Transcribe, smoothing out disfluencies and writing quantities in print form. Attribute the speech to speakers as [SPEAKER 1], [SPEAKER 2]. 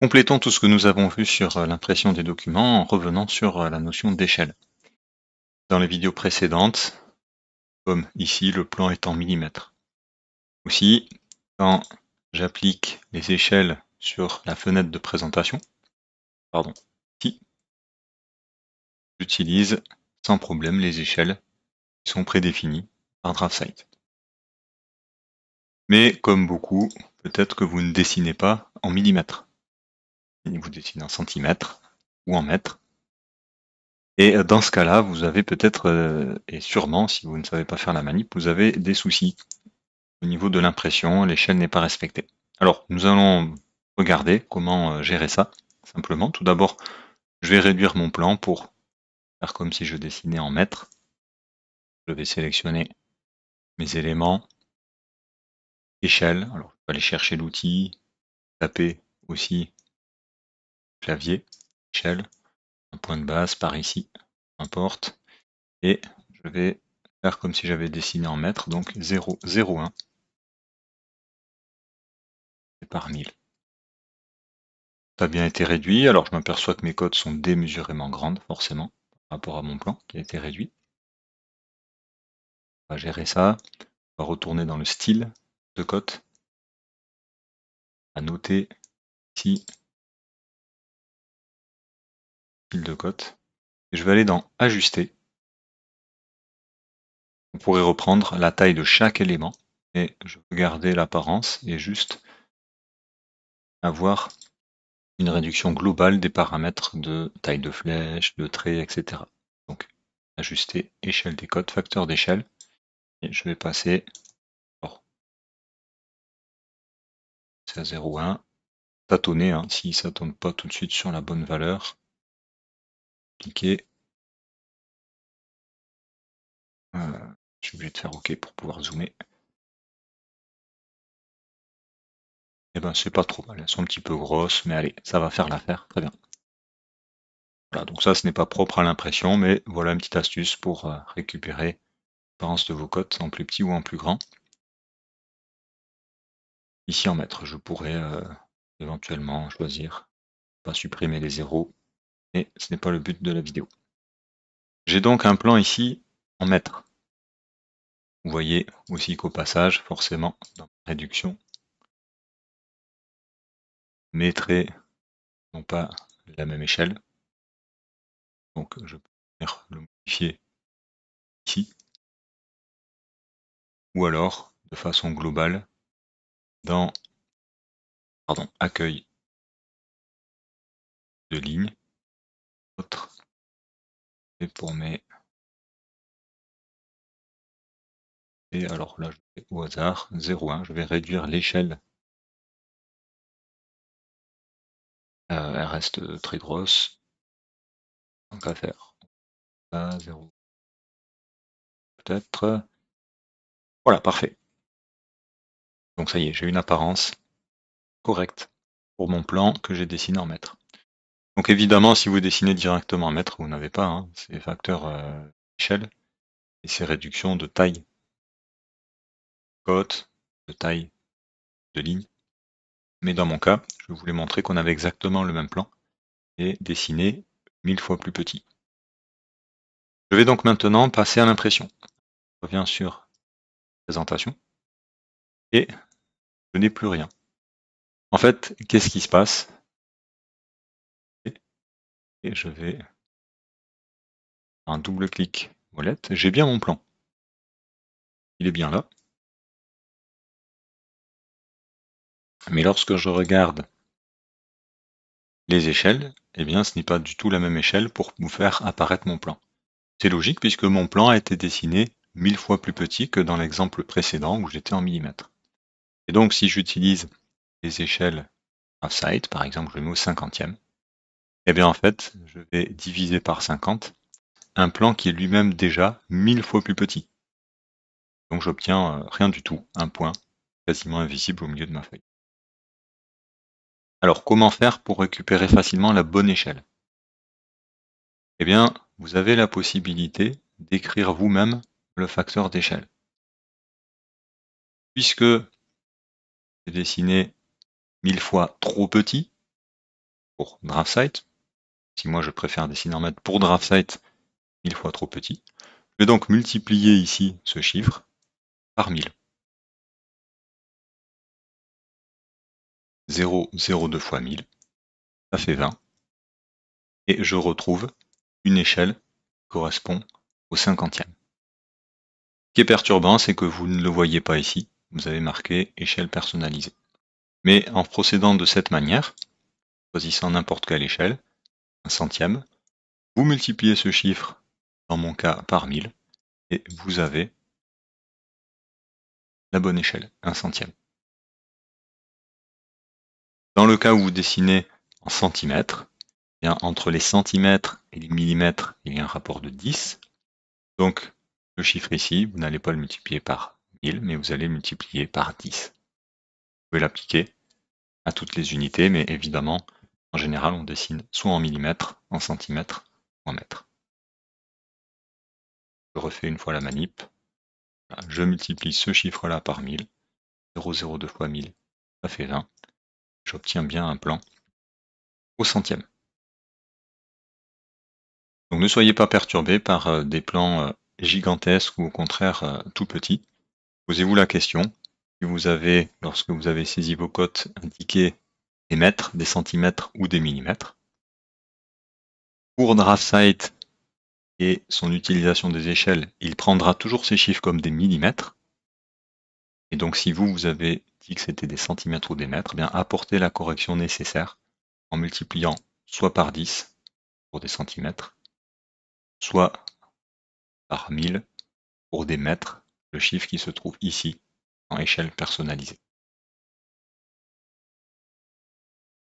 [SPEAKER 1] Complétons tout ce que nous avons vu sur l'impression des documents en revenant sur la notion d'échelle. Dans les vidéos précédentes, comme ici, le plan est en millimètres. Aussi, quand j'applique les échelles sur la fenêtre de présentation, ici, j'utilise sans problème les échelles qui sont prédéfinies par DraftSight. Mais comme beaucoup, peut-être que vous ne dessinez pas en millimètres. Vous dessinez en centimètres ou en mètres. Et dans ce cas-là, vous avez peut-être, et sûrement, si vous ne savez pas faire la manip, vous avez des soucis. Au niveau de l'impression, l'échelle n'est pas respectée. Alors, nous allons regarder comment gérer ça, simplement. Tout d'abord, je vais réduire mon plan pour faire comme si je dessinais en mètres. Je vais sélectionner mes éléments, échelle. Alors, je vais aller chercher l'outil, taper aussi clavier, échelle, un point de base par ici, peu importe. Et je vais faire comme si j'avais dessiné en mètres, donc 0,01 par 1000. Ça a bien été réduit, alors je m'aperçois que mes cotes sont démesurément grandes, forcément, par rapport à mon plan qui a été réduit. On va gérer ça, on va retourner dans le style de cote, à noter ici, style de cote, et je vais aller dans ajuster. Vous pourrez reprendre la taille de chaque élément, et je veux garder l'apparence et juste avoir une réduction globale des paramètres de taille de flèche, de trait, etc. Donc, ajuster échelle des cotes, facteur d'échelle, et je vais passer, c'est à 0,1, tâtonner, hein, si ça ne tombe pas tout de suite sur la bonne valeur, cliquez. Je suis obligé de faire OK pour pouvoir zoomer. Et ben c'est pas trop mal, elles sont un petit peu grosses, mais allez, ça va faire l'affaire, très bien. Voilà, donc ça ce n'est pas propre à l'impression, mais voilà une petite astuce pour récupérer l'apparence de vos cotes en plus petit ou en plus grand. Ici en mètres, je pourrais éventuellement choisir, pas supprimer les zéros, et ce n'est pas le but de la vidéo. J'ai donc un plan ici en mètres. Vous voyez aussi qu'au passage, forcément, dans la réduction, mes traits n'ont pas la même échelle. Donc je peux venir le modifier ici. Ou alors, de façon globale, dans accueil de ligne, autre, et pour mes. Et alors là, je fais au hasard 0,1. Je vais réduire l'échelle. Elle reste très grosse. Donc à faire. Là, 0. Peut-être. Voilà, parfait. Donc ça y est, j'ai une apparence correcte pour mon plan que j'ai dessiné en mètres. Donc évidemment, si vous dessinez directement en mètres, vous n'avez pas hein, ces facteurs échelle et ces réductions de taille, cote, de taille de ligne. Mais dans mon cas, je voulais montrer qu'on avait exactement le même plan et dessiner 1000 fois plus petit. Je vais donc maintenant passer à l'impression. Je reviens sur présentation et je n'ai plus rien. En fait, qu'est-ce qui se passe? Et je vais faire un double clic molette. J'ai bien mon plan. Il est bien là. Mais lorsque je regarde les échelles, eh bien, ce n'est pas du tout la même échelle pour vous faire apparaître mon plan. C'est logique puisque mon plan a été dessiné 1000 fois plus petit que dans l'exemple précédent où j'étais en millimètres. Et donc, si j'utilise les échelles DraftSight, par exemple, je le mets au 50e, eh bien, en fait, je vais diviser par 50 un plan qui est lui-même déjà 1000 fois plus petit. Donc, j'obtiens rien du tout, un point quasiment invisible au milieu de ma feuille. Alors, comment faire pour récupérer facilement la bonne échelle? Eh bien, vous avez la possibilité d'écrire vous-même le facteur d'échelle. Puisque j'ai dessiné 1000 fois trop petit, pour DraftSight. Si moi je préfère dessiner en mètres pour DraftSight, 1000 fois trop petit. Je vais donc multiplier ici ce chiffre par 1000. 0,02 fois 1000, ça fait 20. Et je retrouve une échelle qui correspond au 50e. Ce qui est perturbant, c'est que vous ne le voyez pas ici. Vous avez marqué échelle personnalisée. Mais en procédant de cette manière, choisissant n'importe quelle échelle, un centième, vous multipliez ce chiffre, dans mon cas, par 1000, et vous avez la bonne échelle, un centième. Dans le cas où vous dessinez en centimètres, bien, entre les centimètres et les millimètres, il y a un rapport de 10. Donc, le chiffre ici, vous n'allez pas le multiplier par 1000, mais vous allez le multiplier par 10. Vous pouvez l'appliquer à toutes les unités, mais évidemment, en général, on dessine soit en millimètres, en centimètres, ou en mètres. Je refais une fois la manip. Je multiplie ce chiffre-là par 1000. 0,02 fois 1000, ça fait 20. J'obtiens bien un plan au centième. Donc ne soyez pas perturbés par des plans gigantesques ou au contraire tout petits. Posez-vous la question, si vous avez, lorsque vous avez saisi vos cotes, indiqué des mètres, des centimètres ou des millimètres. Pour DraftSight et son utilisation des échelles, il prendra toujours ces chiffres comme des millimètres. Et donc si vous avez dit que c'était des centimètres ou des mètres, eh bien apportez la correction nécessaire en multipliant soit par 10 pour des centimètres, soit par 1000 pour des mètres, le chiffre qui se trouve ici en échelle personnalisée.